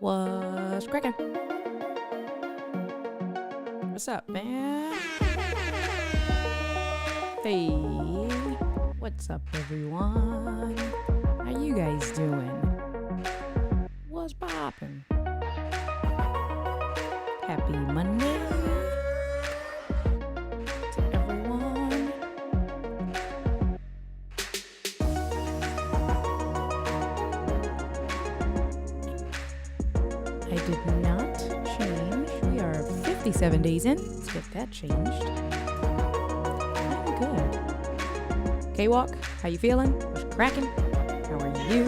What's cracking? What's up, man? Hey, what's up, everyone? How you guys doing? What's poppin'? Happy Monday to everyone. I did not change. We are 57 days in. Let's get that changed. I'm good. K-Walk, how you feeling? What's cracking? How are you?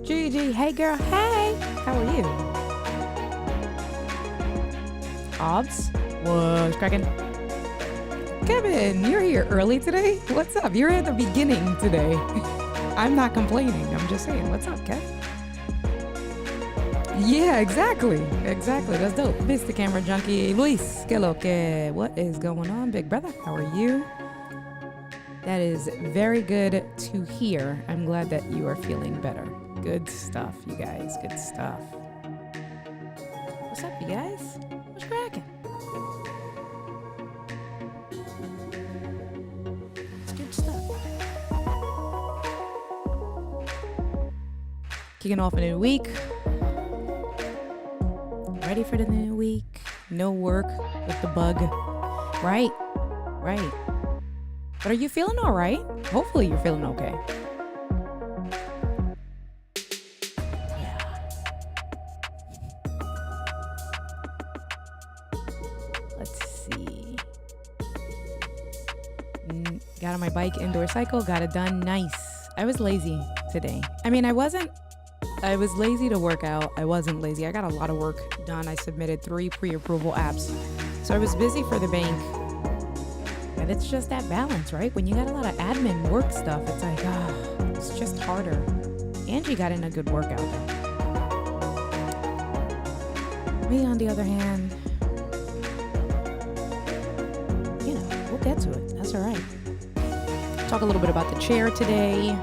Gigi, hey girl, hey! How are you? Obs, what's cracking? Kevin, you're here early today? What's up? You're at the beginning today. I'm not complaining. I'm just saying, what's up, Kev? Yeah, exactly. That's dope. Mr. Camera Junkie, Luis, que lo que? What is going on, big brother? How are you? That is very good to hear. I'm glad that you are feeling better. Good stuff, you guys. Good stuff. What's up, you guys? What's cracking? It's good stuff. Kicking off a new week. Ready for the new week. No work with the bug. Right. But are you feeling all right? Hopefully you're feeling okay. Yeah. Let's see. Got on my bike, indoor cycle, got it done. Nice. I was lazy today. I mean, I was lazy to work out. I wasn't lazy. I got a lot of work done. I submitted 3 pre-approval apps. So I was busy for the bank. And it's just that balance, right? When you got a lot of admin work stuff, it's like, it's just harder. Angie got in a good workout though. Me, on the other hand, we'll get to it. That's all right. Talk a little bit about the chair today.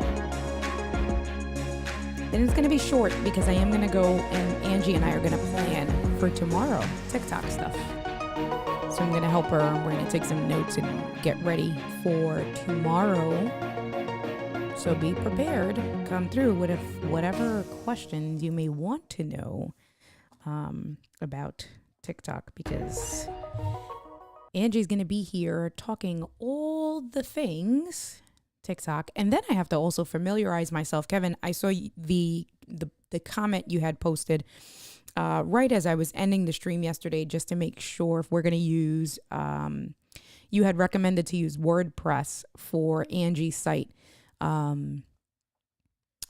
And it's going to be short because I am going to go and Angie and I are going to plan for tomorrow TikTok stuff. So I'm going to help her. We're going to take some notes and get ready for tomorrow. So be prepared. Come through with whatever questions you may want to know about TikTok, because Angie's going to be here talking all the things TikTok. And then I have to also familiarize myself. Kevin, I saw the comment you had posted right as I was ending the stream yesterday, just to make sure if we're going to use, you had recommended to use WordPress for Angie's site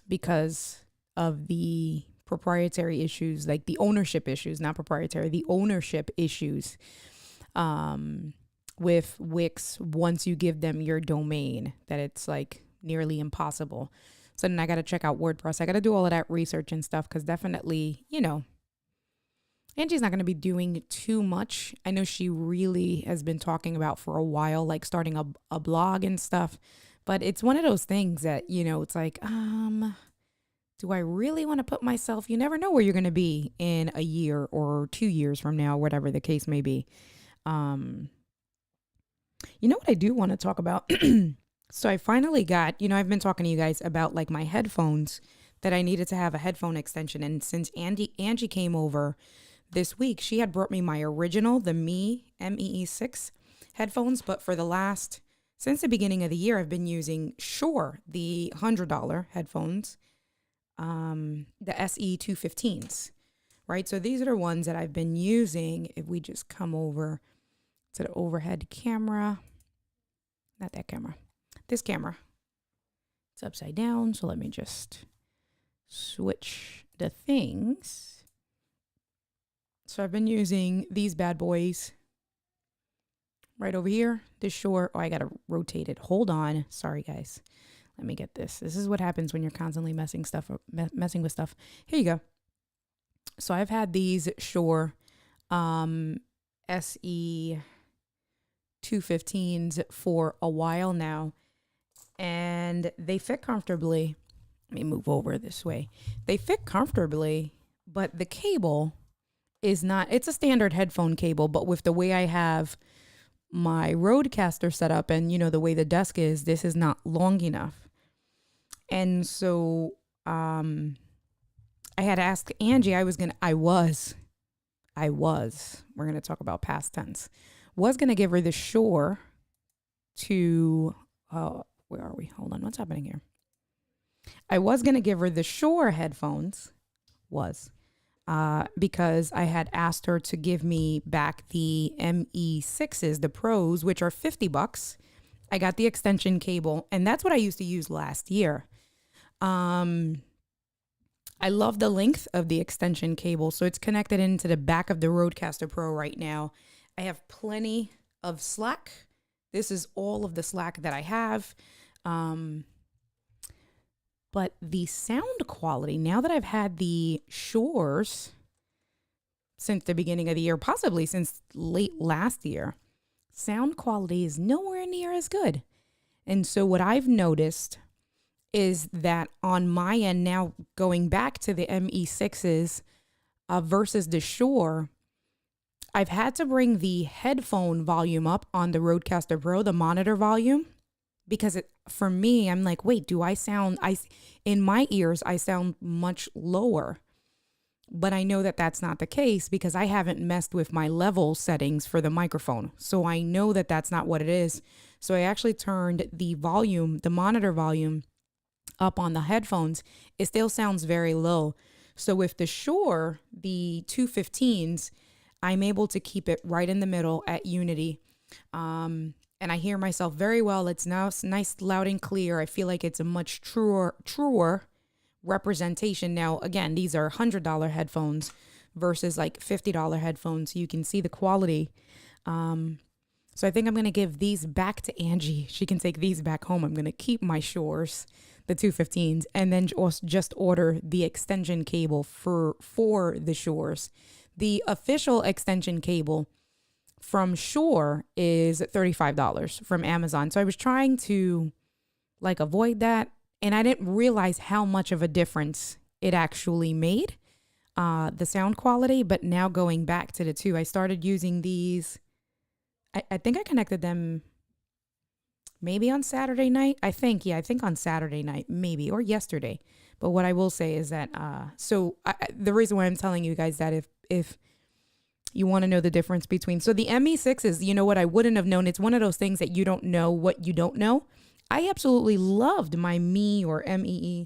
because of the proprietary issues, like the ownership issues, not proprietary, the ownership issues with Wix once you give them your domain, that it's like nearly impossible. So then I got to check out WordPress. I got to do all of that research and stuff because definitely, Angie's not going to be doing too much. I know she really has been talking about for a while, like starting a blog and stuff. But it's one of those things that, it's like, do I really want to put myself, you never know where you're going to be in a year or 2 years from now, whatever the case may be. You know what I do want to talk about? So I finally got, I've been talking to you guys about like my headphones, that I needed to have a headphone extension. And since Angie came over this week, she had brought me my original, the MEE6 headphones. But for since the beginning of the year, I've been using Shure, the $100 headphones, the SE215s, right? So these are the ones that I've been using. If we just come over to the overhead camera, not that camera, this camera, it's upside down. So let me just switch the things. So I've been using these bad boys right over here. This Shure, I got to rotate it. Hold on. Sorry, guys. Let me get this. This is what happens when you're constantly messing with stuff. Here you go. So I've had these Shure SE215s for a while now, and they fit comfortably. Let me move over this way. They fit comfortably, but the cable is not, it's a standard headphone cable, but with the way I have my Rodecaster set up and, the way the desk is, this is not long enough. And so I had asked Angie, we're going to talk about past tense, was going to give her the Shure to, where are we? Hold on. What's happening here? I was going to give her the Shure headphones, because I had asked her to give me back the ME6s, the Pros, which are $50. I got the extension cable, and that's what I used to use last year. I love the length of the extension cable, so it's connected into the back of the Rodecaster Pro right now. I have plenty of slack. This is all of the slack that I have. But the sound quality, now that I've had the Shures since the beginning of the year, possibly since late last year, sound quality is nowhere near as good. And so what I've noticed is that on my end now, going back to the ME6s versus the Shure, I've had to bring the headphone volume up on the Rodecaster Pro, the monitor volume, because for me, I'm like, wait, in my ears, I sound much lower. But I know that that's not the case because I haven't messed with my level settings for the microphone. So I know that that's not what it is. So I actually turned the monitor volume up on the headphones. It still sounds very low. So with the Shure, the 215s, I'm able to keep it right in the middle at unity. And I hear myself very well. It's now nice, loud and clear. I feel like it's a much truer representation. Now, again, these are $100 headphones versus like $50 headphones. So you can see the quality. So I think I'm going to give these back to Angie. She can take these back home. I'm going to keep my Shures, the 215s, and then just order the extension cable for the Shures. The official extension cable from Shure is $35 from Amazon. So I was trying to avoid that. And I didn't realize how much of a difference it actually made, the sound quality. But now going back to the two, I started using these. I think I connected them maybe on Saturday night. I think on Saturday night, maybe, or yesterday. But what I will say is that, the reason why I'm telling you guys that if you want to know the difference between, so the ME6 is, what I wouldn't have known. It's one of those things that you don't know what you don't know. I absolutely loved my Me or MEE,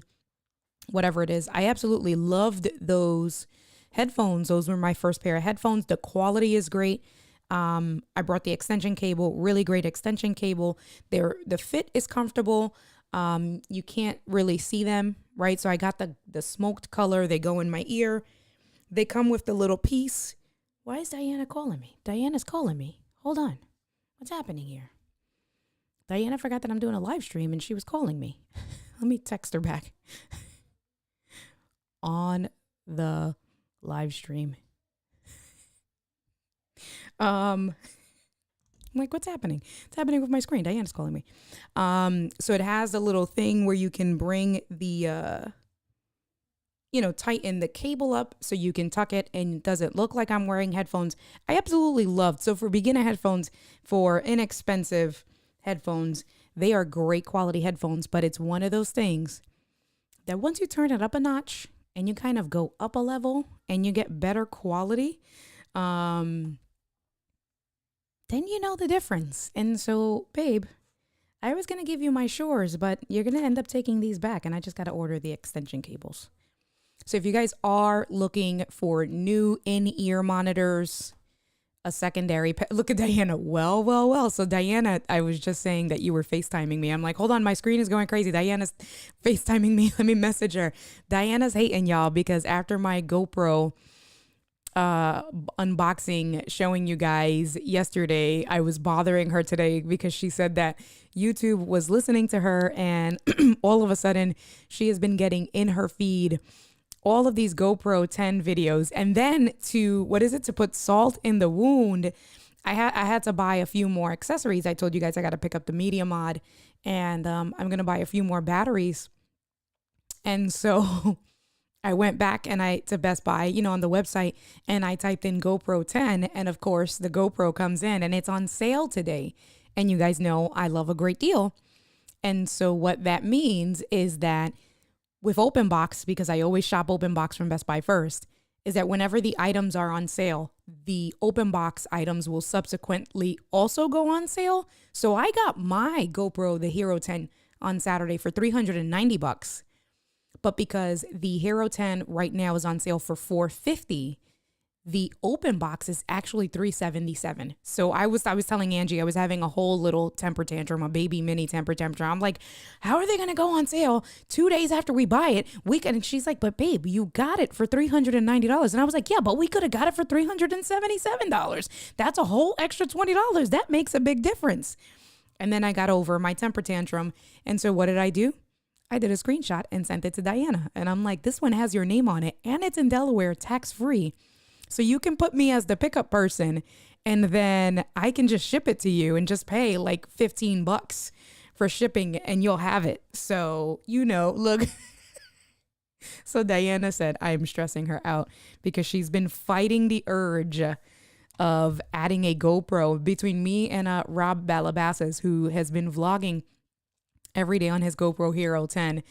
whatever it is. I absolutely loved those headphones. Those were my first pair of headphones. The quality is great. I brought the extension cable, really great extension cable. The fit is comfortable. You can't really see them, right? So I got the smoked color. They go in my ear. They come with the little piece. Why is Diana calling me? Diana's calling me. Hold on. What's happening here? Diana forgot that I'm doing a live stream and she was calling me. Let me text her back. On the live stream. I'm like, what's happening? What's happening with my screen? Diana's calling me. So it has a little thing where you can bring the, tighten the cable up so you can tuck it and it doesn't look like I'm wearing headphones. I absolutely loved. So for beginner headphones, for inexpensive headphones, they are great quality headphones, but it's one of those things that once you turn it up a notch and you kind of go up a level and you get better quality, then you know the difference. And so, babe, I was going to give you my Shures, but you're going to end up taking these back, and I just got to order the extension cables. So if you guys are looking for new in-ear monitors, a secondary, look at Diana. Well. So Diana, I was just saying that you were FaceTiming me. I'm like, hold on, my screen is going crazy. Diana's FaceTiming me. Let me message her. Diana's hating y'all because after my GoPro unboxing showing you guys yesterday, I was bothering her today because she said that YouTube was listening to her and all of a sudden she has been getting in her feed all of these GoPro 10 videos. And then to put salt in the wound, I had to buy a few more accessories. I told you guys I got to pick up the media mod and I'm going to buy a few more batteries. And so I went back to Best Buy, on the website, and I typed in GoPro 10. And of course, the GoPro comes in and it's on sale today. And you guys know I love a great deal. And so what that means is that with open box, because I always shop open box from Best Buy first, is that whenever the items are on sale, the open box items will subsequently also go on sale. So I got my GoPro, the Hero 10, on Saturday for $390. But because the Hero 10 right now is on sale for $450, the open box is actually $377. So I was telling Angie, I was having a whole little temper tantrum, a baby mini temper tantrum. I'm like, how are they going to go on sale 2 days after we buy it? And she's like, but babe, you got it for $390. And I was like, yeah, but we could have got it for $377. That's a whole extra $20. That makes a big difference. And then I got over my temper tantrum. And so what did I do? I did a screenshot and sent it to Diana. And I'm like, this one has your name on it and it's in Delaware, tax free. So you can put me as the pickup person and then I can just ship it to you and just pay like $15 for shipping and you'll have it. So, look. So Diana said, I'm stressing her out because she's been fighting the urge of adding a GoPro between me and Rob Balabasas, who has been vlogging every day on his GoPro Hero 10.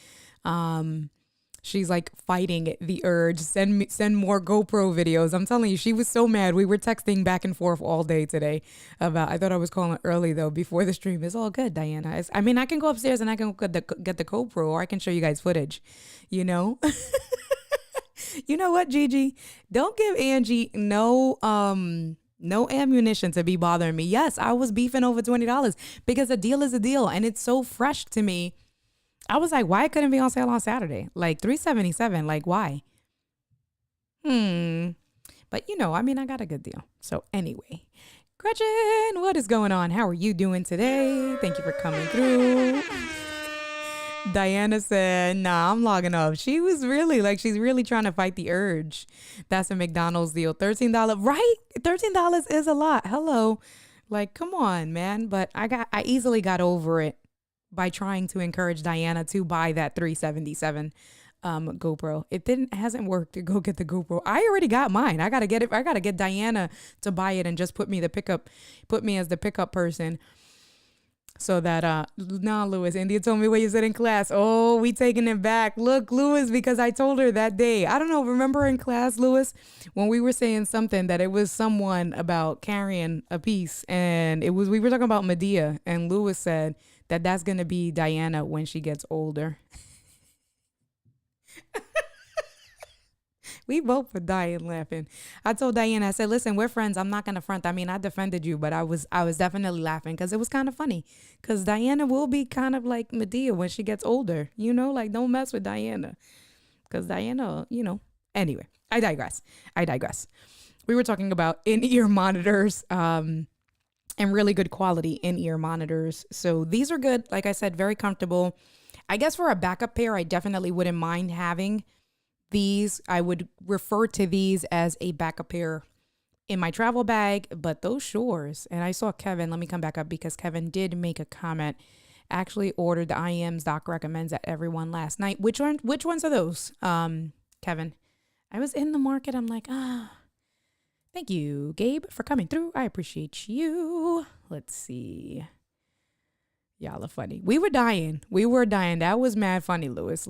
She's like fighting the urge. Send more GoPro videos. I'm telling you, she was so mad. We were texting back and forth all day today about, I thought I was calling early though, before the stream. It's all good, Diana. I can go upstairs and I can get the GoPro or I can show you guys footage, You know what, Gigi? Don't give Angie no ammunition to be bothering me. Yes, I was beefing over $20 because a deal is a deal and it's so fresh to me. I was like, why couldn't it be on sale on Saturday? Like $377, like why? But I got a good deal. So anyway, Gretchen, what is going on? How are you doing today? Thank you for coming through. Diana said, nah, I'm logging off. She was really she's really trying to fight the urge. That's a McDonald's deal. $13, right? $13 is a lot. Hello. Like, come on, man. But I easily got over it by trying to encourage Diana to buy that $377 GoPro. It hasn't worked to go get the GoPro. I already got mine. I gotta get it. I gotta get Diana to buy it and just put me as the pickup person. So that Lewis, India told me what you said in class. Oh, we taking it back. Look, Lewis, because I told her that day. I don't know, remember in class, Lewis, when we were saying something that it was someone about carrying a piece and we were talking about Medea and Lewis said that's going to be Diana when she gets older. We both were dying laughing. I told Diana, I said, listen, we're friends. I'm not going to front. I mean, I defended you, but I was definitely laughing because it was kind of funny. Because Diana will be kind of like Medea when she gets older. Don't mess with Diana. Because Diana, Anyway, I digress. We were talking about in-ear monitors and really good quality in-ear monitors. So these are good. Like I said, very comfortable. I guess for a backup pair, I definitely wouldn't mind having these. I would refer to these as a backup pair in my travel bag, but those Shores, and I saw Kevin, let me come back up because Kevin did make a comment, actually ordered the IEM's Doc recommends at everyone last night. Which ones are those? Kevin, I was in the market. I'm like, thank you, Gabe, for coming through. I appreciate you. Let's see. Y'all are funny. We were dying. That was mad funny, Lewis.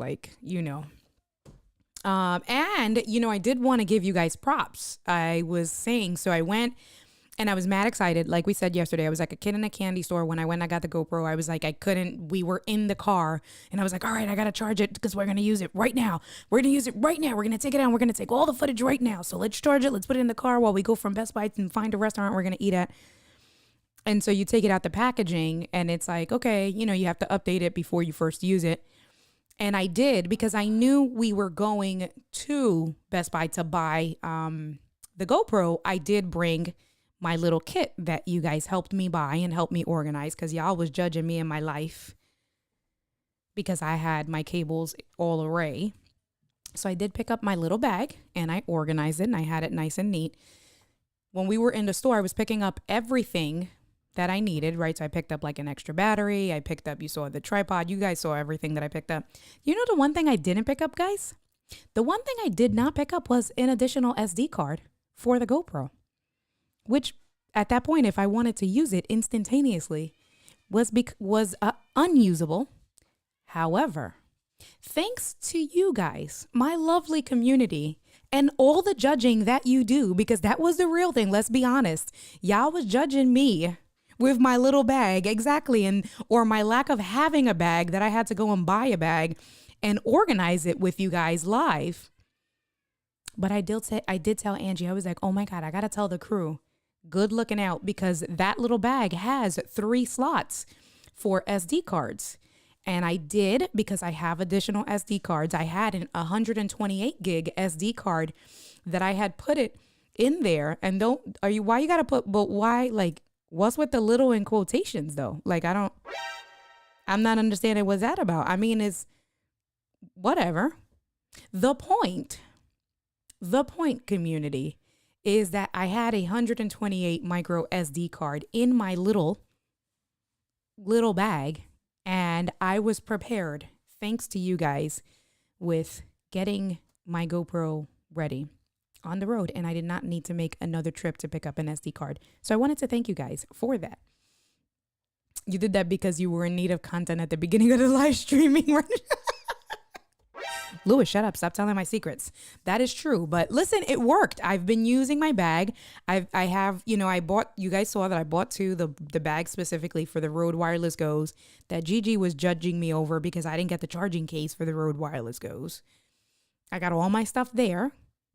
And I did want to give you guys props. I was saying, so I went and I was mad excited. Like we said yesterday, I was like a kid in a candy store. When I got the GoPro, I was like, we were in the car and I was like, all right, I got to charge it because we're going to use it right now. We're going to use it right now. We're going to take it out. We're going to take all the footage right now. So let's charge it. Let's put it in the car while we go from Best Buy and find a restaurant we're going to eat at. And so you take it out the packaging and it's like, okay, you have to update it before you first use it. And I did because I knew we were going to Best Buy to buy the GoPro. I did bring my little kit that you guys helped me buy and helped me organize because y'all was judging me in my life because I had my cables all array. So I did pick up my little bag and I organized it and I had it nice and neat. When we were in the store, I was picking up everything that I needed, right? So I picked up like an extra battery. I picked up, you saw the tripod. You guys saw everything that I picked up. You know, the one thing I didn't pick up, guys? The one thing I did not pick up was an additional SD card for the GoPro, which at that point, if I wanted to use it instantaneously, was unusable. However, thanks to you guys, my lovely community, and all the judging that you do, because that was the real thing. Let's be honest. Y'all was judging me with my little bag, exactly, and or my lack of having a bag, that I had to go and buy a bag and organize it with you guys live. But I did tell Angie, I was like, oh my God, I got to tell the crew, good looking out, because that little bag has 3 slots for SD cards. And I did, because I have additional SD cards. I had an 128 gig SD card that I had put it in there. And why you got to put, but why, like, what's with the little in quotations though? Like, I'm not understanding what's that about. I mean, it's whatever. The point, community, is that I had a 128 micro SD card in my little bag, and I was prepared, thanks to you guys, with getting my GoPro ready on the road, and I did not need to make another trip to pick up an SD card. So I wanted to thank you guys for that. You did that because you were in need of content at the beginning of the live streaming, right? Louis, shut up. Stop telling my secrets. That is true. But listen, it worked. I've been using my bag. I have, I bought, you guys saw that I bought the bag specifically for the Rode Wireless Goes that Gigi was judging me over because I didn't get the charging case for the Rode Wireless Goes. I got all my stuff there.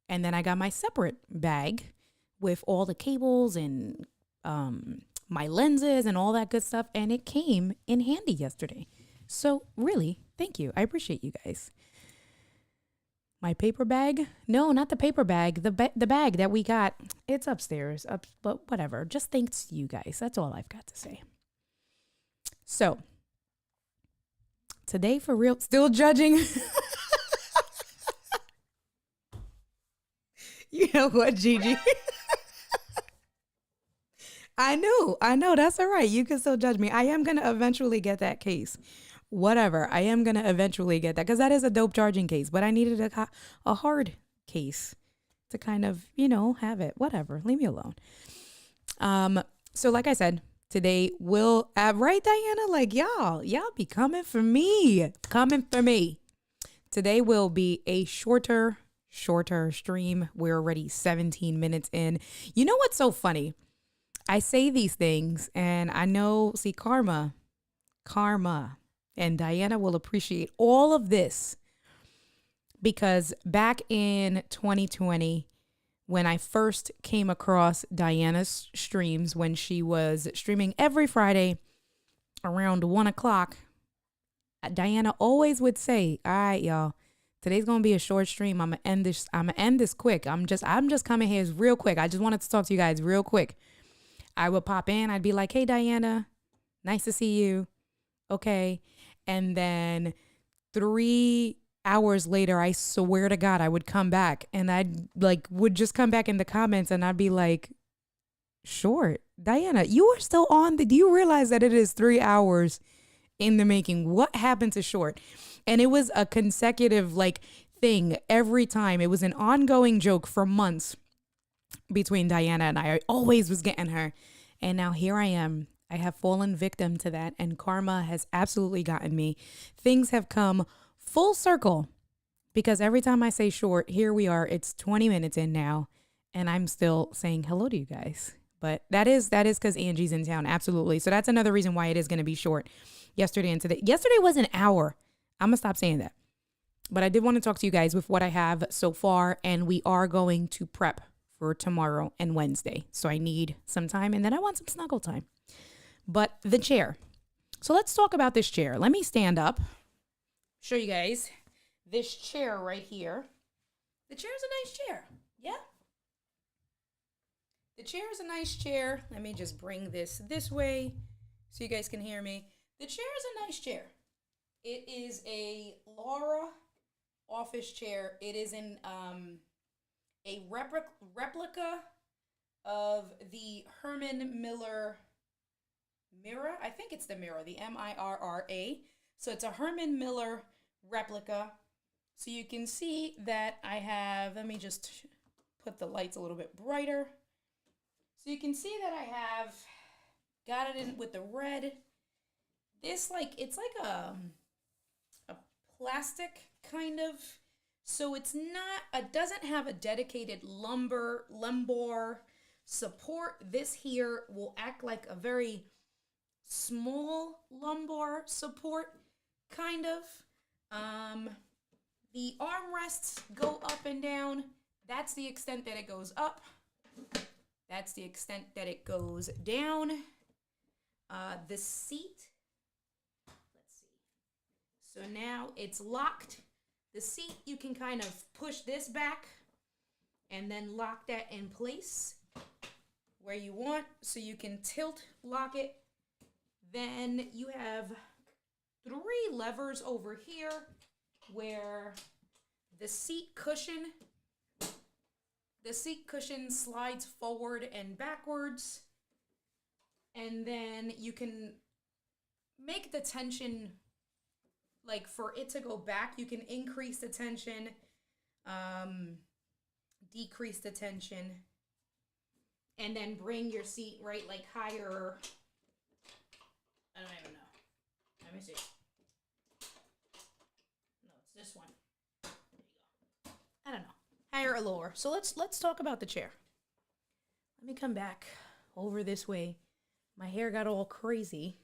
And then I got my separate bag with all the cables and my lenses and all that good stuff. And it came in handy yesterday. So really, thank you. I appreciate you guys. My paper bag? No, not the paper bag. The bag that we got. It's upstairs. But whatever. Just thanks to you guys. That's all I've got to say. So, today for real, still judging. You know what, Gigi? I know. That's all right. You can still judge me. I am going to eventually get that case. Whatever. I am going to eventually get that because that is a dope charging case, but I needed a hard case to kind of, have it. Whatever. Leave me alone. So like I said, today will, right, Diana? Like y'all be coming for me. Today will be a shorter stream. We're already 17 minutes in. You know what's so funny? I say these things and I know, see, karma. And Diana will appreciate all of this because back in 2020, when I first came across Diana's streams, when she was streaming every Friday around 1 o'clock, Diana always would say, all right, y'all, today's going to be a short stream. I'm going to end this quick. I'm just coming here real quick. I just wanted to talk to you guys real quick. I would pop in. I'd be like, hey, Diana, nice to see you. Okay. And then 3 hours later, I swear to God, I would come back and would just come back in the comments and I'd be like, short, Diana, you are still on. Do you realize that it is 3 hours in the making? What happened to short? And it was a consecutive thing every time. It was an ongoing joke for months between Diana and I always was getting her. And now here I am. I have fallen victim to that, and karma has absolutely gotten me. Things have come full circle because every time I say short, here we are. It's 20 minutes in now, and I'm still saying hello to you guys. But that is because Angie's in town. Absolutely. So that's another reason why it is going to be short. Yesterday and today. Yesterday was an hour. I'm going to stop saying that. But I did want to talk to you guys with what I have so far, and we are going to prep for tomorrow and Wednesday. So I need some time, and then I want some snuggle time. But the chair. So let's talk about this chair. Let me stand up. Show you guys this chair right here. The chair is a nice chair. Yeah. The chair is a nice chair. Let me just bring this way so you guys can hear me. The chair is a nice chair. It is a Laura office chair. It is in a replica of the Herman Miller Mirror. I think it's the Mirror, the Mirra. So it's a Herman Miller replica. So you can see that I have, let me just put the lights a little bit brighter. So you can see that I have got it in with the red. This it's like a plastic kind of, so it's not, it doesn't have a dedicated lumbar support. This here will act like a very small lumbar support, kind of. The armrests go up and down. That's the extent that it goes up. That's the extent that it goes down. The seat, let's see. So now it's locked. The seat, you can kind of push this back and then lock that in place where you want. So you can tilt, lock it. Then you have 3 levers over here where the seat cushion slides forward and backwards. And then you can make the tension, like for it to go back, you can increase the tension, decrease the tension, and then bring your seat right like higher. I don't even know. Let me see. No, it's this one. There you go. I don't know. Higher or lower. So let's talk about the chair. Let me come back over this way. My hair got all crazy.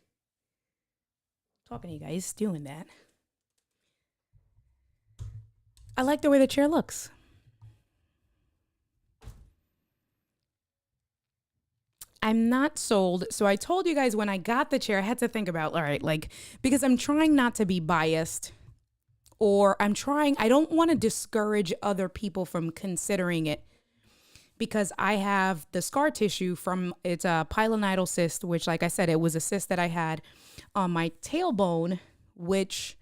Talking to you guys, doing that. I like the way the chair looks. I'm not sold. So I told you guys when I got the chair, I had to think about, all right, because I'm trying not to be biased, or I don't want to discourage other people from considering it, because I have the scar tissue it's a pilonidal cyst, which, like I said, it was a cyst that I had on my tailbone, which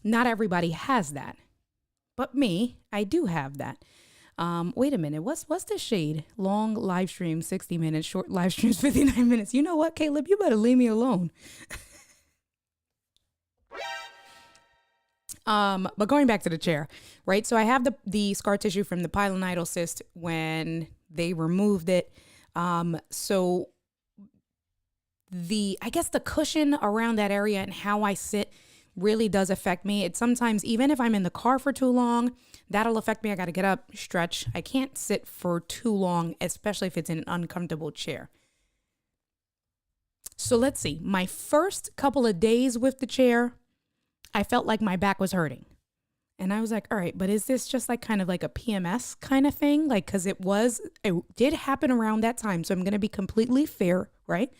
not everybody has that. But me, I do have that. Wait a minute. What's the shade? Long live stream, 60 minutes. Short live streams, 59 minutes. You know what, Caleb? You better leave me alone. But going back to the chair, right? So I have the scar tissue from the pilonidal cyst when they removed it. So I guess the cushion around that area and how I sit really does affect me. It sometimes, even if I'm in the car for too long, that'll affect me. I got to get up, stretch. I can't sit for too long, especially if it's in an uncomfortable chair. So let's see. My first couple of days with the chair, I felt like my back was hurting. And I was like, all right, but is this just kind of like a PMS kind of thing? Because it did happen around that time. So I'm going to be completely fair, right?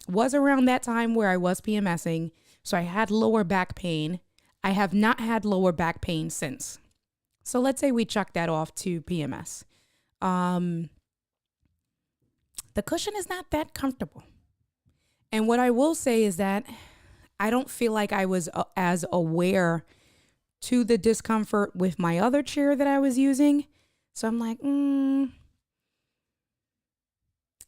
Was around that time where I was PMSing. So I had lower back pain. I have not had lower back pain since. So let's say we chuck that off to PMS. The cushion is not that comfortable. And what I will say is that I don't feel like I was as aware to the discomfort with my other chair that I was using. So I'm like,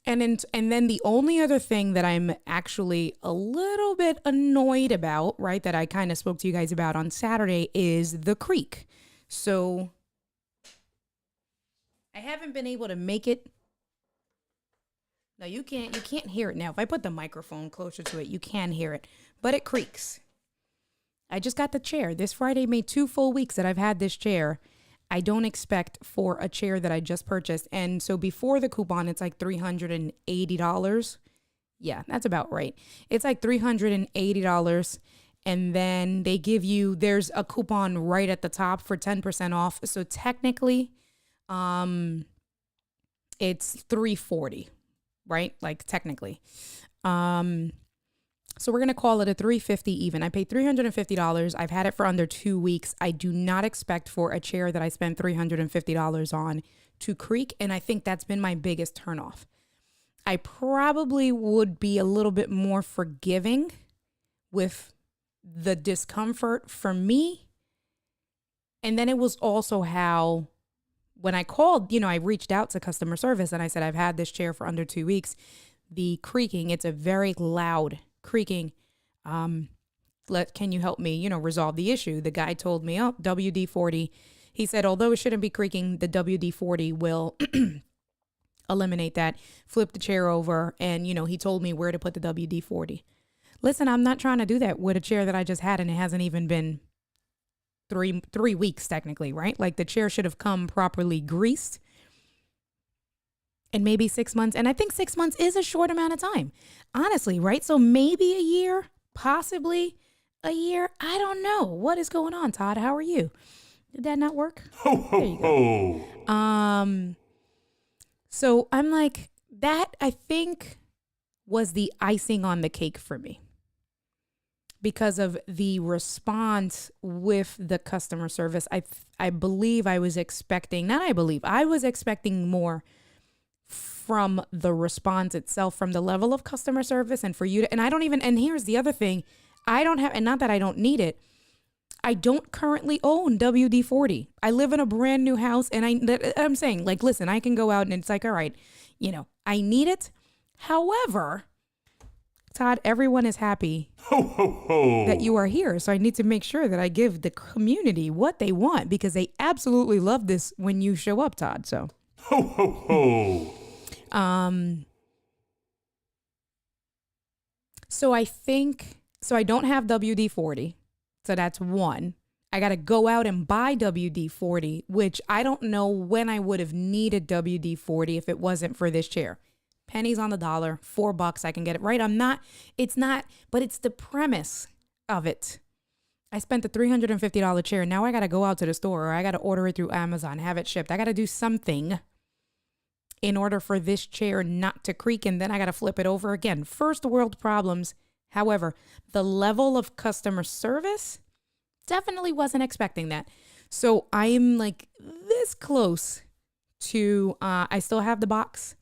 And then the only other thing that I'm actually a little bit annoyed about, right, that I kind of spoke to you guys about on Saturday is the creak. So I haven't been able to make it. No, you can't hear it now. If I put the microphone closer to it, you can hear it, but it creaks. I just got the chair. This Friday made 2 full weeks that I've had this chair. I don't expect for a chair that I just purchased. And so before the coupon, it's like $380. Yeah, that's about right. It's like $380. And then they give you, there's a coupon right at the top for 10% off. So technically, it's $340, right? Technically. So we're going to call it a $350 even. I paid $350. I've had it for under 2 weeks. I do not expect for a chair that I spent $350 on to creak. And I think that's been my biggest turnoff. I probably would be a little bit more forgiving with the discomfort for me. And then it was also how, when I called, I reached out to customer service and I said, I've had this chair for under 2 weeks. the creaking. It's a very loud creaking. Can you help me, resolve the issue? The guy told me, oh, WD-40. He said, although it shouldn't be creaking, the WD-40 will eliminate that. Flip the chair over. And, he told me where to put the WD-40. Listen, I'm not trying to do that with a chair that I just had and it hasn't even been three weeks technically, right? Like the chair should have come properly greased and maybe 6 months. And I think 6 months is a short amount of time, honestly, right? So maybe a year, possibly a year. I don't know. What is going on, Todd? How are you? Did that not work? Ho, ho, ho. So I'm like, that I think was the icing on the cake for me because of the response with the customer service. I believe I was expecting, I was expecting more from the response itself, from the level of customer service, and for you to, and here's the other thing, I don't have, and not that I don't need it, I don't currently own WD-40. I live in a brand new house, and I'm saying, like, listen, I can go out and it's like, all right, I need it. However, Todd, everyone is happy Ho, ho, ho. that you are here. So I need to make sure that I give the community what they want because they absolutely love this when you show up, Todd. So, Ho, ho, ho. So I don't have WD-40. So that's one. I got to go out and buy WD-40, which I don't know when I would have needed WD-40 if it wasn't for this chair. Pennies on the dollar, $4, I can get it right. But it's the premise of it. I spent the $350 chair. Now I got to go out to the store or I got to order it through Amazon, have it shipped. I got to do something in order for this chair not to creak. And then I got to flip it over again. First world problems. However, the level of customer service, definitely wasn't expecting that. So I'm like this close to, I still have the box.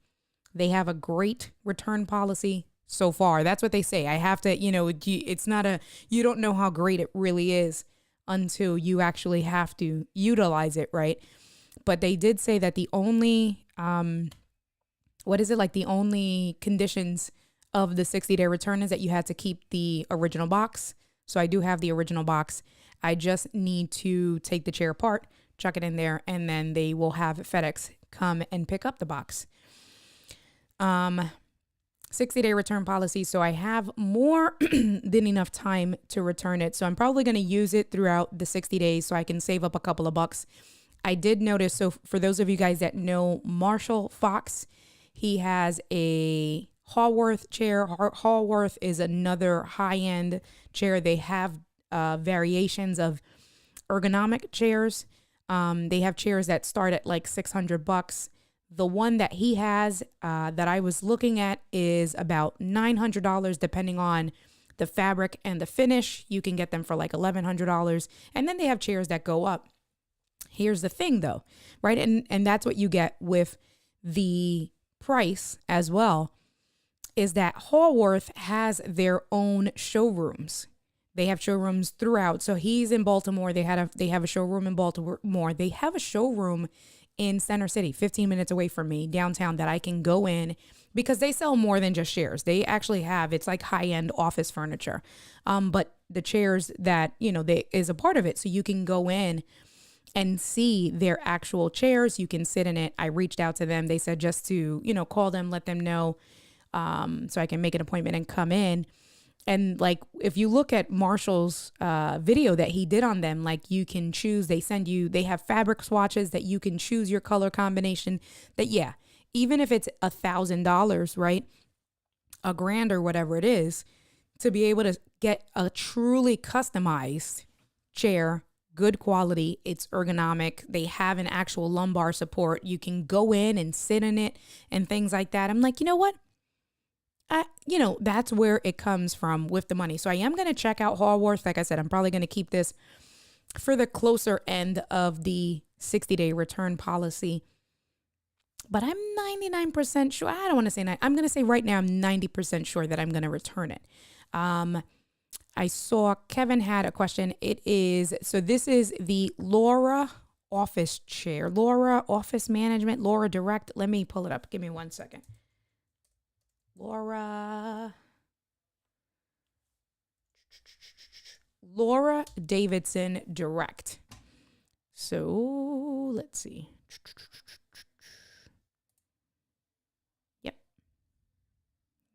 They have a great return policy so far. That's what they say. I have to, it's not you don't know how great it really is until you actually have to utilize it, right? But they did say that the only, the only conditions of the 60-day return is that you had to keep the original box. So I do have the original box. I just need to take the chair apart, chuck it in there, and then they will have FedEx come and pick up the box. 60-day return policy. So I have more than enough time to return it. So I'm probably going to use it throughout the 60 days so I can save up a couple of bucks. I did notice, so for those of you guys that know Marshall Fox, he has a Hallworth chair. Hallworth is another high-end chair. They have variations of ergonomic chairs. They have chairs that start at like $600. The one that he has that I was looking at is about $900, depending on the fabric and the finish. You can get them for like $1,100. And then they have chairs that go up. Here's the thing though, right? And that's what you get with the price as well, is that Hallworth has their own showrooms. They have showrooms throughout. So he's in Baltimore. They have a showroom in Baltimore. They have a showroom in Center City, 15 minutes away from me, downtown, that I can go in because they sell more than just chairs. They actually have, it's like high-end office furniture. But the chairs that, they is a part of it. So you can go in and see their actual chairs. You can sit in it. I reached out to them. They said just to, call them, let them know, so I can make an appointment and come in. And like, if you look at Marshall's video that he did on them, like you can choose, they have fabric swatches that you can choose your color combination that, yeah, even if it's $1,000, right? $1,000 or whatever it is, to be able to get a truly customized chair, good quality, it's ergonomic. They have an actual lumbar support. You can go in and sit in it and things like that. I'm like, you know what? That's where it comes from with the money. So I am going to check out Hallworth. Like I said, I'm probably going to keep this for the closer end of the 60-day return policy. But I'm 99% sure. I don't want to say 9. I'm going to say right now I'm 90% sure that I'm going to return it. I saw Kevin had a question. This is the Laura office chair. Laura office management, Laura Direct. Let me pull it up. Give me 1 second. Laura Davidson Direct. So let's see. Yep.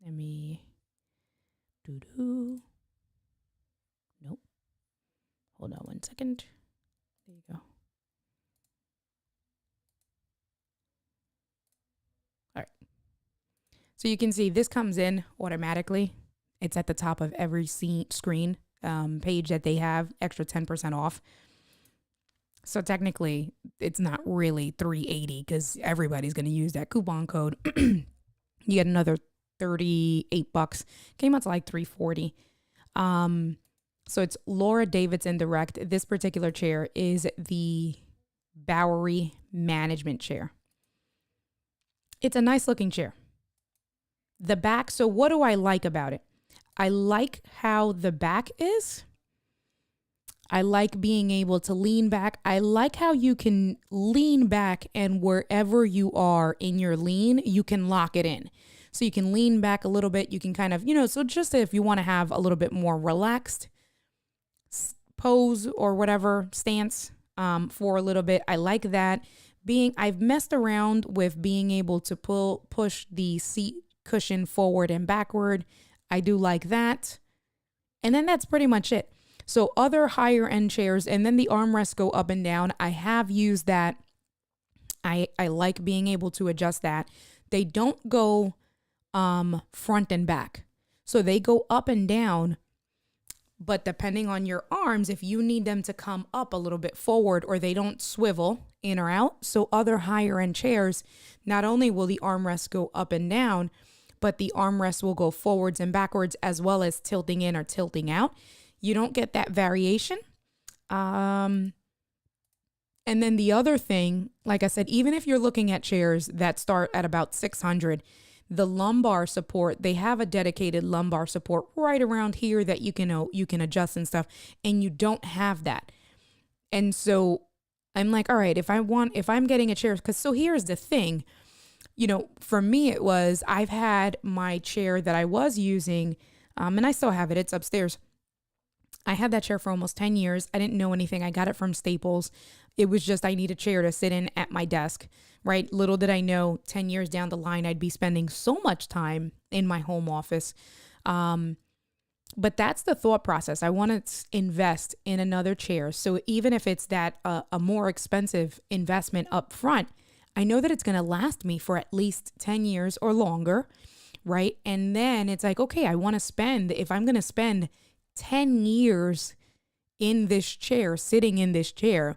Let me Nope. Hold on 1 second. There you go. All right. So you can see this comes in automatically. It's at the top of every screen page that they have, extra 10% off. So technically, it's not really $380 because everybody's going to use that coupon code. You get another $38. Came out to like $340. So it's Laura Davidson Direct. This particular chair is the Bowery Management Chair. It's a nice looking chair. The back, so what do I like about it? I like how the back is. I like being able to lean back. I like how you can lean back and wherever you are in your lean, you can lock it in. So you can lean back a little bit. You can kind of, so just if you want to have a little bit more relaxed pose or whatever stance for a little bit. I like that. I've messed around with being able to push the seat cushion forward and backward. I do like that. And then that's pretty much it. So other higher end chairs, and then the armrests go up and down. I have used that. I like being able to adjust that. They don't go front and back. So they go up and down, but depending on your arms, if you need them to come up a little bit forward or they don't swivel in or out. So other higher end chairs, not only will the armrests go up and down, but the armrests will go forwards and backwards as well as tilting in or tilting out. You don't get that variation. And then the other thing, like I said, even if you're looking at chairs that start at about $600, the lumbar support, they have a dedicated lumbar support right around here that you can adjust and stuff, and you don't have that. And so I'm like, all right, if I'm getting a chair, so here's the thing, for me it was, I've had my chair that I was using, and I still have it. It's upstairs. I had that chair for almost 10 years. I didn't know anything. I got it from Staples. It was just, I need a chair to sit in at my desk, right? Little did I know 10 years down the line, I'd be spending so much time in my home office. But that's the thought process. I want to invest in another chair. So even if it's that a more expensive investment up front, I know that it's going to last me for at least 10 years or longer, right? And then it's like, okay, I want to spend, if I'm going to spend 10 years in this chair, sitting in this chair,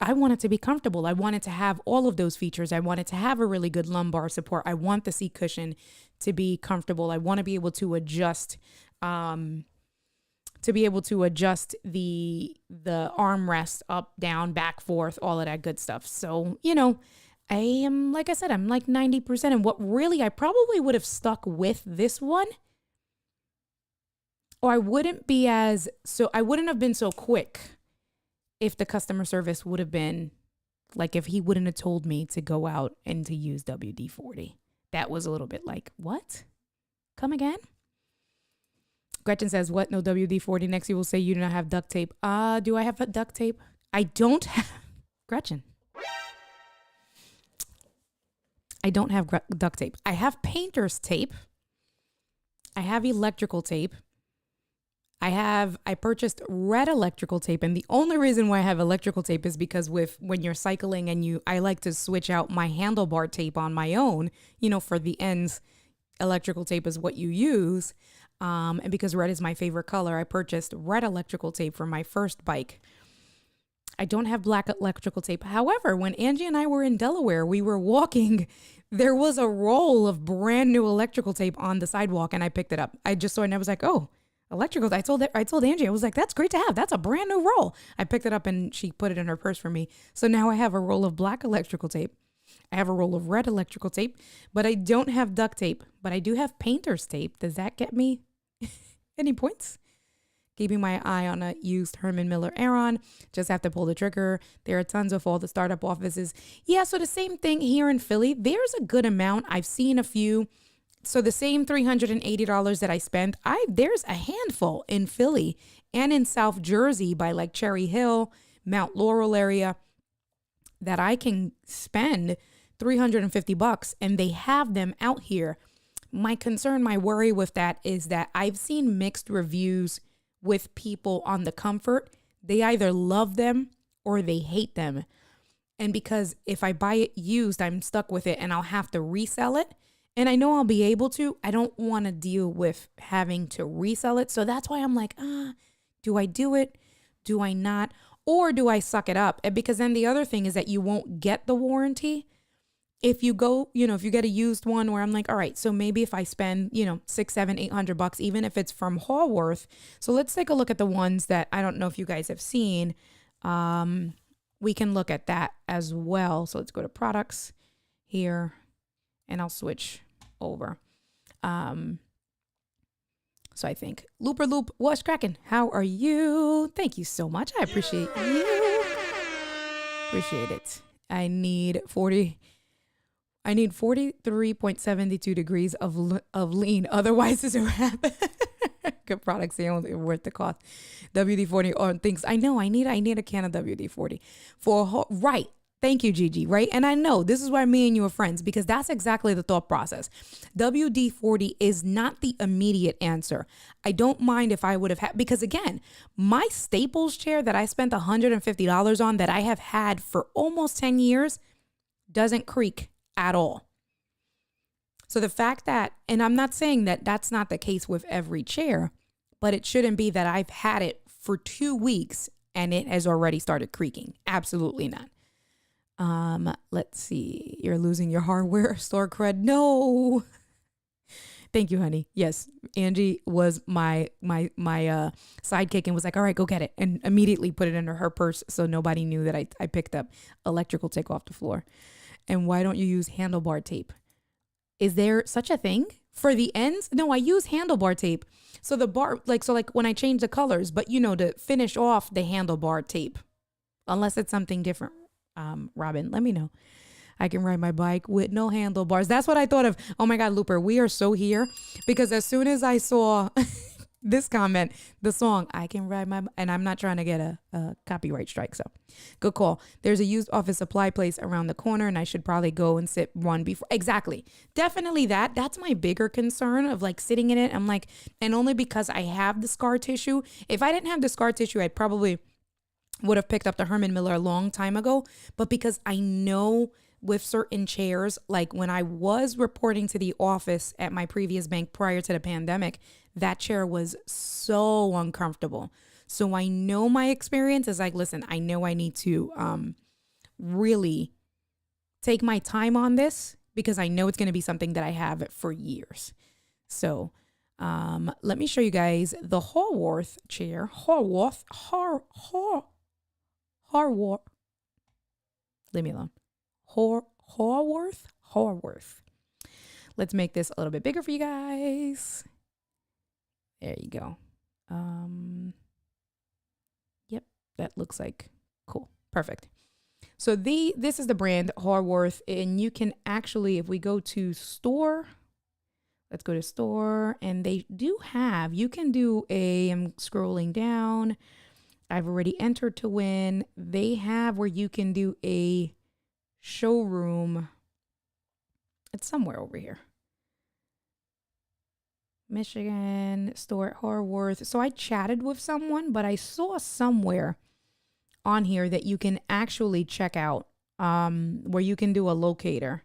I want it to be comfortable. I want it to have all of those features. I want it to have a really good lumbar support. I want the seat cushion to be comfortable. I want to be able to adjust, the armrest up, down, back, forth, all of that good stuff. So, I am, like I said, I'm like 90%. And what really, I probably would have stuck with this one, or I wouldn't have been so quick if the customer service would have been, like if he wouldn't have told me to go out and to use WD-40. That was a little bit like, what? Come again? Gretchen says, what? No WD-40. Next you will say you do not have duct tape. Do I have a duct tape? I don't have, Gretchen. I don't have duct tape. I have painter's tape. I have electrical tape. I purchased red electrical tape, and the only reason why I have electrical tape is because when you're cycling and I like to switch out my handlebar tape on my own, for the ends, electrical tape is what you use. And because red is my favorite color, I purchased red electrical tape for my first bike. I don't have black electrical tape. However, when Angie and I were in Delaware, we were walking, there was a roll of brand new electrical tape on the sidewalk, and I picked it up. I just saw it and I was like, oh, electrical. I told Angie, I was like, that's great to have. That's a brand new roll. I picked it up and she put it in her purse for me. So now I have a roll of black electrical tape. I have a roll of red electrical tape, but I don't have duct tape, but I do have painter's tape. Does that get me any points? Keeping my eye on a used Herman Miller Aeron. Just have to pull the trigger. There are tons of all the startup offices. Yeah, so the same thing here in Philly. There's a good amount. I've seen a few. So the same $380 that I spent, there's a handful in Philly and in South Jersey by like Cherry Hill, Mount Laurel area that I can spend $350 and they have them out here. My concern, my worry with that is that I've seen mixed reviews with people on the comfort. They either love them or they hate them. And because if I buy it used, I'm stuck with it and I'll have to resell it. And I know I'll be able to. I don't want to deal with having to resell it. So that's why I'm like, do I do it? Do I not? Or do I suck it up? And because then the other thing is that you won't get the warranty. If you go, if you get a used one where I'm like, all right, so maybe if I spend, $600, $700, $800, even if it's from Haulworth. So let's take a look at the ones that I don't know if you guys have seen. We can look at that as well. So let's go to products here and I'll switch over. So I think Looper Loop, what's cracking? How are you? Thank you so much. I appreciate you. Appreciate it. I need 43.72 degrees of lean. Otherwise, it's a wrap. Good products, they only worth the cost. WD-40 on things. I know. I need a can of WD-40 right. Thank you, Gigi. Right, and I know this is why me and you are friends because that's exactly the thought process. WD-40 is not the immediate answer. I don't mind if I would have had because again, my Staples chair that I spent $150 on that I have had for almost 10 years doesn't creak at all. So the fact that, and I'm not saying that that's not the case with every chair, but it shouldn't be that I've had it for 2 weeks and it has already started creaking. Absolutely not. Let's see. You're losing your hardware store cred. No. Thank you, honey. Yes. Angie was my sidekick and was like, all right, go get it. And immediately put it under her purse. So nobody knew that I picked up electrical tape off the floor. And why don't you use handlebar tape? Is there such a thing for the ends? No, I use handlebar tape. So the bar, like when I change the colors, but to finish off the handlebar tape, unless it's something different. Robin, let me know. I can ride my bike with no handlebars. That's what I thought of. Oh my God, Looper, we are so here because as soon as I saw this comment, the song, I can ride my, and I'm not trying to get a copyright strike. So good call. There's a used office supply place around the corner and I should probably go and sit one before. Exactly. Definitely that's my bigger concern of like sitting in it. I'm like, and only because I have the scar tissue. If I didn't have the scar tissue, I'd probably would have picked up the Herman Miller a long time ago. But because I know with certain chairs, like when I was reporting to the office at my previous bank prior to the pandemic, that chair was so uncomfortable. So I know my experience is like, listen, I know I need to really take my time on this because I know it's going to be something that I have for years. So let me show you guys the Haulworth chair. Haulworth. Leave me alone. Haulworth. Let's make this a little bit bigger for you guys. There you go. Yep, that looks like cool. Perfect. So this is the brand Haulworth, and you can actually, if we go to store, let's go to store, and they do have, you can do I'm scrolling down. I've already entered to win. They have where you can do a showroom. It's somewhere over here. Michigan store at Haulworth. So I chatted with someone, but I saw somewhere on here that you can actually check out where you can do a locator.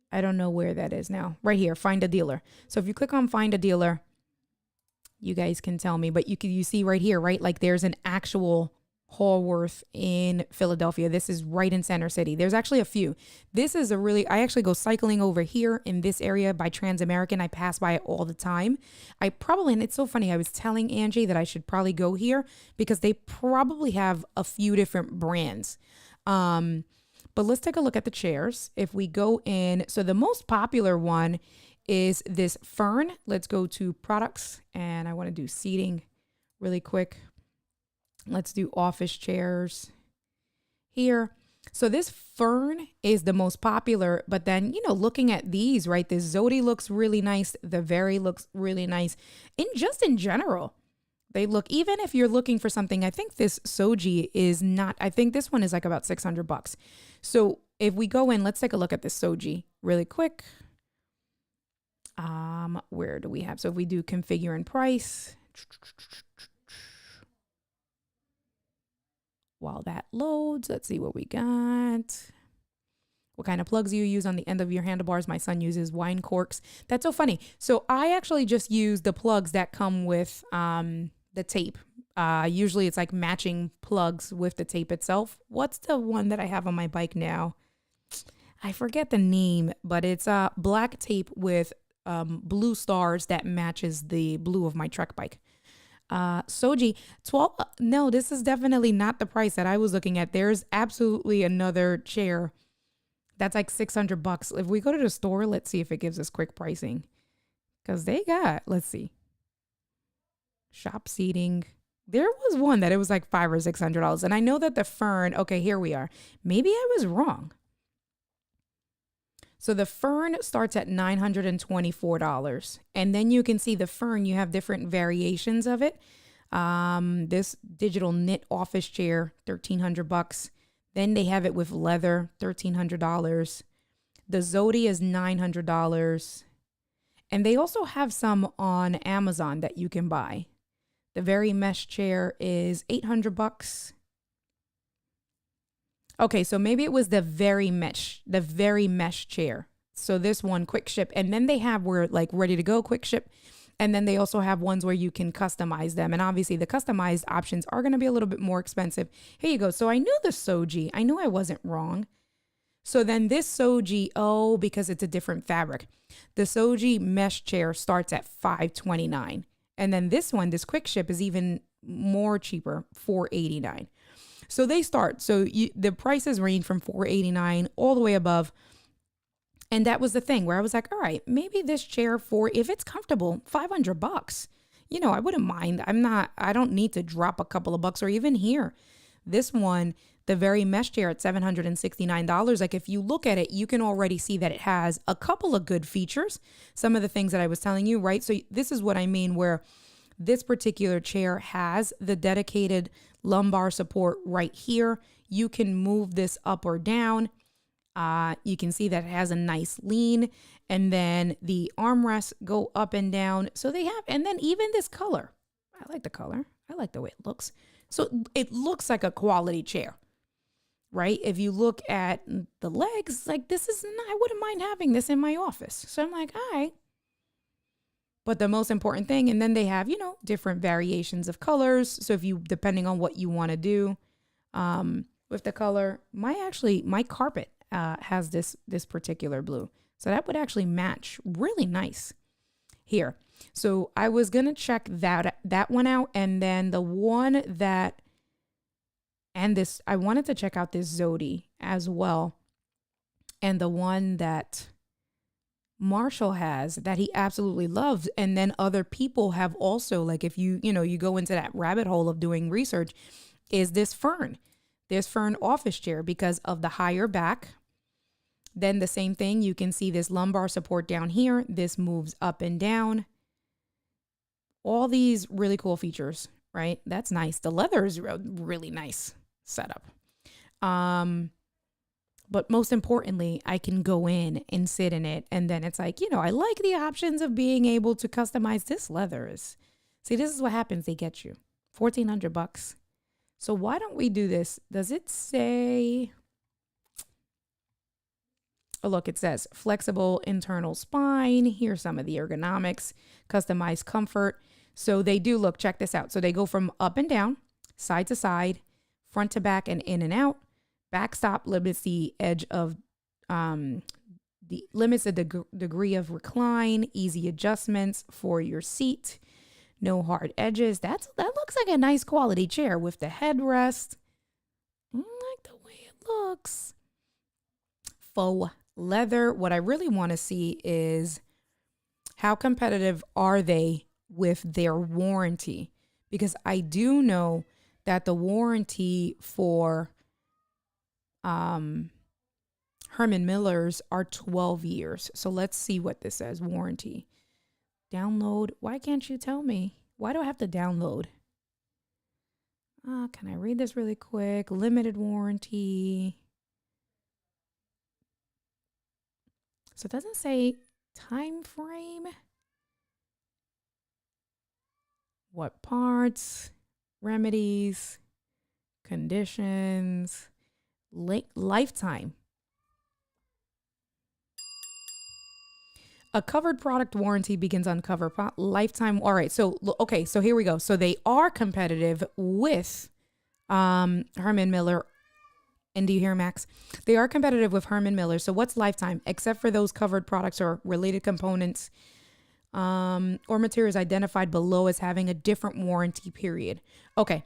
I don't know where that is now. Right here, find a dealer. So if you click on find a dealer, you guys can tell me, but you see right here, right? Like there's an actual Haulworth in Philadelphia. This is right in Center City. There's actually a few. This is I actually go cycling over here in this area by Trans-American. I pass by it all the time. And it's so funny. I was telling Angie that I should probably go here because they probably have a few different brands. But let's take a look at the chairs. If we go in, so the most popular one is this Fern. Let's go to products and I want to do seating really quick. Let's do office chairs here. So this fern is the most popular, but then, looking at these, right? This Zodi looks really nice. The Very looks really nice. In general, they look, even if you're looking for something, I think this Soji is not, I think this one is like about $600. So if we go in, let's take a look at this Soji really quick. Where do we have? So if we do configure and price, while that loads, let's see what we got. What kind of plugs you use on the end of your handlebars? My son uses wine corks. That's so funny. So I actually just use the plugs that come with the tape. Usually it's like matching plugs with the tape itself. What's the one that I have on my bike now? I forget the name, but it's black tape with blue stars that matches the blue of my trek bike. Soji, 12. No, this is definitely not the price that I was looking at. There's absolutely another chair that's like $600. If we go to the store, let's see if it gives us quick pricing. Because they got, let's see. Shop seating. There was one that it was like $500 or $600. And I know that the fern, okay, here we are. Maybe I was wrong. So the fern starts at $924. And then you can see the fern, you have different variations of it. This digital knit office chair, $1,300. Then they have it with leather, $1,300. The Zodi is $900. And they also have some on Amazon that you can buy. The Very mesh chair is $800. Okay, so maybe it was the Very mesh chair. So this one, quick ship. And then they have where like ready to go quick ship. And then they also have ones where you can customize them. And obviously the customized options are going to be a little bit more expensive. Here you go. So I knew the Soji. I knew I wasn't wrong. So then this Soji, because it's a different fabric. The Soji mesh chair starts at $529. And then this one, this quick ship, is even more cheaper, $489. So they start. So the prices range from $489 all the way above. And that was the thing where I was like, all right, maybe this chair if it's comfortable, $500. I wouldn't mind. I don't need to drop a couple of bucks or even here. This one, the Very mesh chair at $769. Like if you look at it, you can already see that it has a couple of good features. Some of the things that I was telling you, right? So this is what I mean, where this particular chair has the dedicated lumbar support right here. You can move this up or down. You can see that it has a nice lean, and then the armrests go up and down. So they have, and then even this color, I like the color. I like the way it looks. So it looks like a quality chair, right? If you look at the legs, like I wouldn't mind having this in my office. So I'm like, all right. But the most important thing, and then they have, different variations of colors. So depending on what you want to do with the color, my carpet has this particular blue. So that would actually match really nice here. So I was going to check that one out. And then the one I wanted to check out this Zodi as well. And the one that Marshall has that he absolutely loves. And then other people have also, like if you go into that rabbit hole of doing research, is this fern office chair because of the higher back. Then the same thing, you can see this lumbar support down here. This moves up and down. All these really cool features, right? That's nice. The leather is a really nice setup. But most importantly, I can go in and sit in it. And then it's like, I like the options of being able to customize this leather. See, this is what happens. They get you $1,400. So why don't we do this? Does it say... Oh, look, it says flexible internal spine. Here's some of the ergonomics, customized comfort. So they do check this out. So they go from up and down, side to side, front to back, and in and out. Backstop limits the edge of degree of recline, easy adjustments for your seat, no hard edges. That looks like a nice quality chair with the headrest. I like the way it looks. Faux leather. What I really want to see is how competitive are they with their warranty? Because I do know that the warranty for Herman Miller's are 12 years. So let's see what this says. Warranty. Download. Why can't you tell me? Why do I have to download? Can I read this really quick? Limited warranty. So it doesn't say time frame. What parts, remedies, conditions, lifetime. A covered product warranty begins on lifetime. All right. So, okay. So here we go. So they are competitive with Herman Miller. And do you hear, Max? They are competitive with Herman Miller. So what's lifetime? Except for those covered products or related components or materials identified below as having a different warranty period. Okay.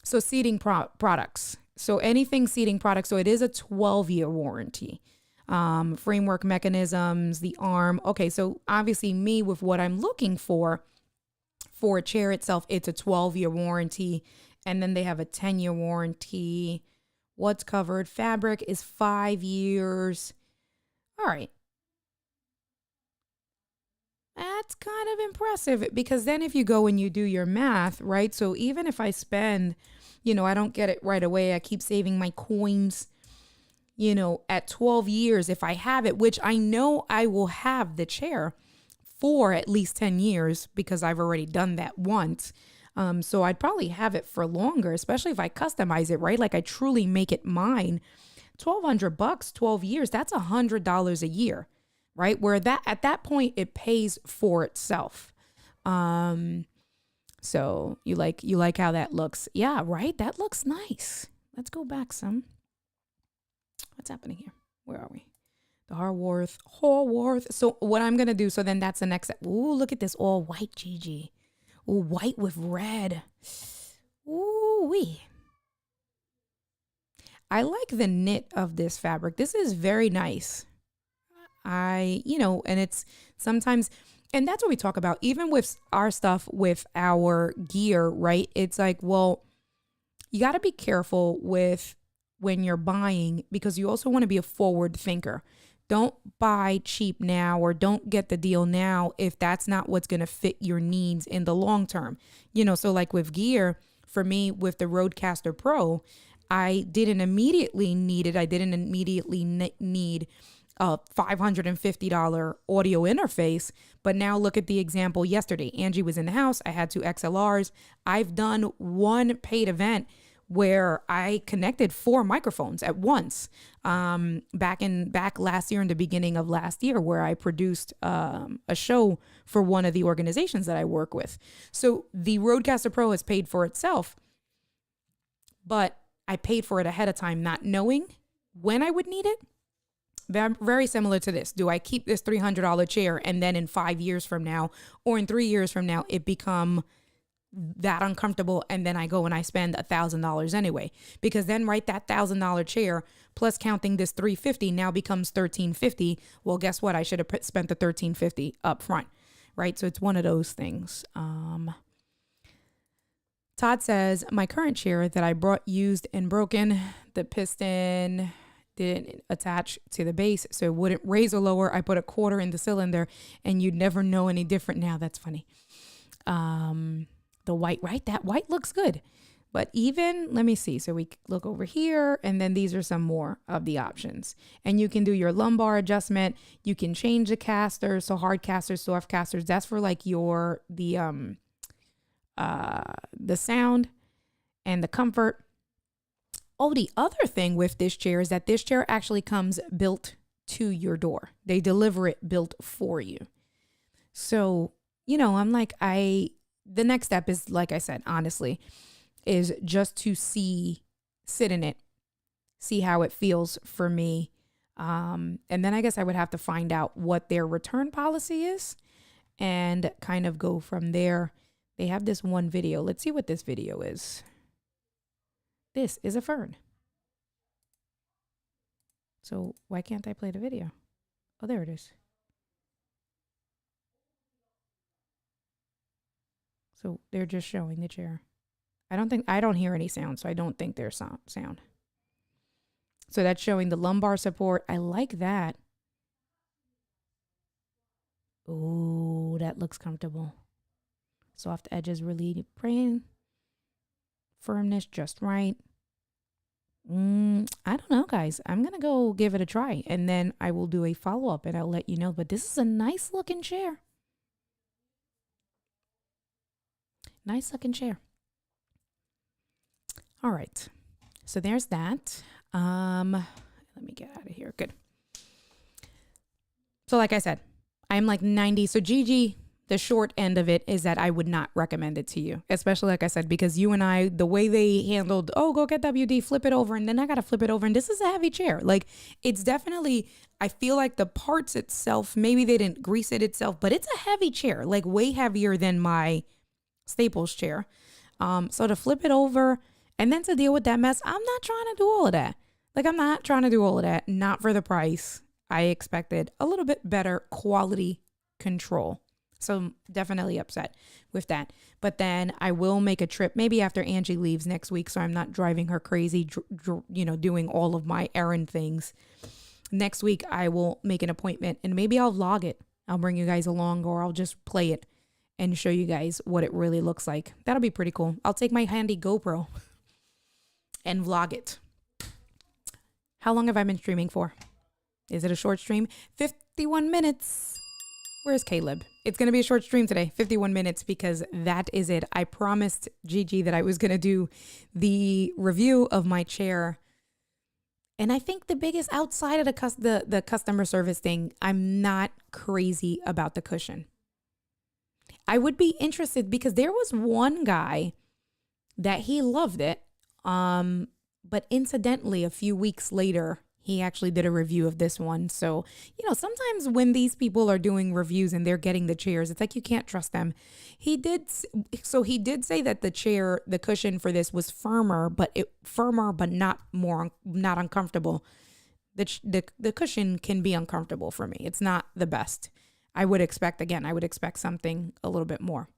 So seating products. So anything seating products. So it is a 12-year warranty. Framework mechanisms, the arm. Okay, so obviously me with what I'm looking for a chair itself, it's a 12-year warranty. And then they have a 10-year warranty. What's covered? Fabric is 5 years. All right. That's kind of impressive because then if you go and you do your math, right? So even if I spend, I don't get it right away. I keep saving my coins. At 12 years, if I have it, which I know I will have the chair for at least 10 years because I've already done that once. So I'd probably have it for longer, especially if I customize it, right? Like I truly make it mine. $1,200, 12 years, that's $100 a year, right? Where at that point, it pays for itself. So you like how that looks? Yeah, right? That looks nice. Let's go back some. What's happening here? Where are we? The Haworth. So what I'm going to do, so then that's the next step. Ooh, look at this all white Gigi. Ooh, white with red. Ooh, wee. I like the knit of this fabric. This is very nice. And it's sometimes, and that's what we talk about, even with our stuff, with our gear, right? It's like, well, you got to be careful with when you're buying because you also want to be a forward thinker. Don't buy cheap now or don't get the deal now if that's not what's going to fit your needs in the long term. So like with gear, for me with the Rodecaster Pro, I didn't immediately need it. I didn't immediately need a $550 audio interface. But now look at the example yesterday. Angie was in the house. I had 2 XLRs. I've done one paid event where I connected 4 microphones at once back last year in the beginning of last year where I produced a show for one of the organizations that I work with. So the Rodecaster Pro has paid for itself, but I paid for it ahead of time, not knowing when I would need it. Very similar to this. Do I keep this $300 chair and then in 5 years from now or in 3 years from now, it become that uncomfortable and then I go and I spend $1,000 anyway, because then that $1,000 chair plus counting this $350 now becomes $1,350. Well, guess what? I should have spent the $1,350 up front, right? So it's one of those things. Todd says, my current chair that I brought used and broken, the piston didn't attach to the base, so it wouldn't raise or lower. I put a quarter in the cylinder and you'd never know any different now. That's funny. The white, right? That white looks good. But even, let me see. So we look over here and then these are some more of the options. And you can do your lumbar adjustment. You can change the casters. So hard casters, soft casters. That's for like the sound and the comfort. Oh, the other thing with this chair is that this chair actually comes built to your door. They deliver it built for you. So, I'm like, the next step is, like I said, honestly, is just to sit in it, see how it feels for me. And then I guess I would have to find out what their return policy is and kind of go from there. They have this one video. Let's see what this video is. This is a fern. So why can't I play the video? Oh, there it is. So they're just showing the chair. I don't hear any sound, so I don't think there's sound. So that's showing the lumbar support. I like that. Oh, that looks comfortable. Soft edges really praying. Firmness just right. I don't know, guys. I'm going to go give it a try, and then I will do a follow-up, and I'll let you know. But this is a nice looking chair. Nice looking chair. All right. So there's that. Let me get out of here. Good. So like I said, I'm like 90. So Gigi, the short end of it is that I would not recommend it to you, especially like I said, because you and I, the way they handled, oh, go get WD, flip it over, and then I got to flip it over. And this is a heavy chair. Like, it's definitely, I feel like the parts itself, maybe they didn't grease it itself, but it's a heavy chair, like way heavier than my Staples chair. So to flip it over and then to deal with that mess, I'm not trying to do all of that. Like, I'm not trying to do all of that. Not for the price. I expected a little bit better quality control. So definitely upset with that. But then I will make a trip maybe after Angie leaves next week, so I'm not driving her crazy, doing all of my errand things. Next week, I will make an appointment and maybe I'll vlog it. I'll bring you guys along, or I'll just play it and show you guys what it really looks like. That'll be pretty cool. I'll take my handy GoPro and vlog it. How long have I been streaming for? Is it a short stream? 51 minutes. Where's Caleb? It's going to be a short stream today, 51 minutes, because that is it. I promised Gigi that I was going to do the review of my chair. And I think the biggest, outside of the customer service thing, I'm not crazy about the cushion. I would be interested because there was one guy that he loved it. But incidentally, a few weeks later, he actually did a review of this one. So, sometimes when these people are doing reviews and they're getting the chairs, it's like you can't trust them. He did say that the cushion for this was firmer, but not uncomfortable. The cushion can be uncomfortable for me. It's not the best. I would expect something a little bit more.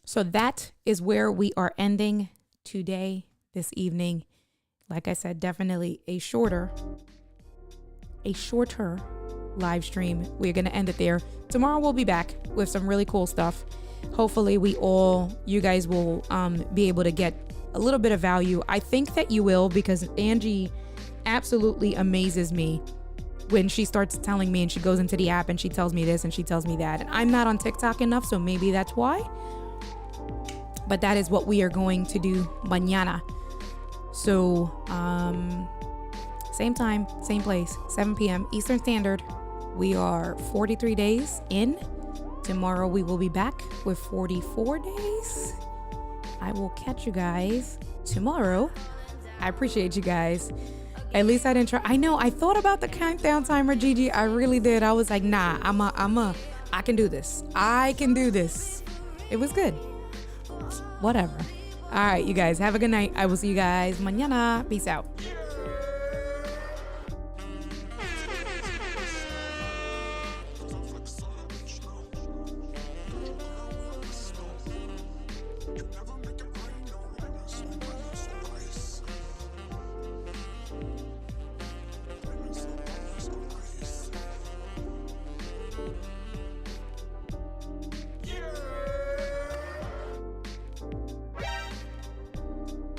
So that is where we are ending today, this evening. Like I said, definitely a shorter live stream. We're going to end it there. Tomorrow we'll be back with some really cool stuff. Hopefully you guys will be able to get a little bit of value. I think that you will, because Angie absolutely amazes me when she starts telling me, and she goes into the app and she tells me this and she tells me that. And I'm not on TikTok enough, so maybe that's why. But that is what we are going to do mañana. So, same time, same place, 7 p.m. Eastern Standard. We are 43 days in. Tomorrow we will be back with 44 days. I will catch you guys tomorrow. I appreciate you guys. At least I didn't try. I know I thought about the countdown timer, Gigi. I really did. I was like, nah, I can do this. I can do this. It was good. Whatever. All right, you guys, have a good night. I will see you guys mañana. Peace out.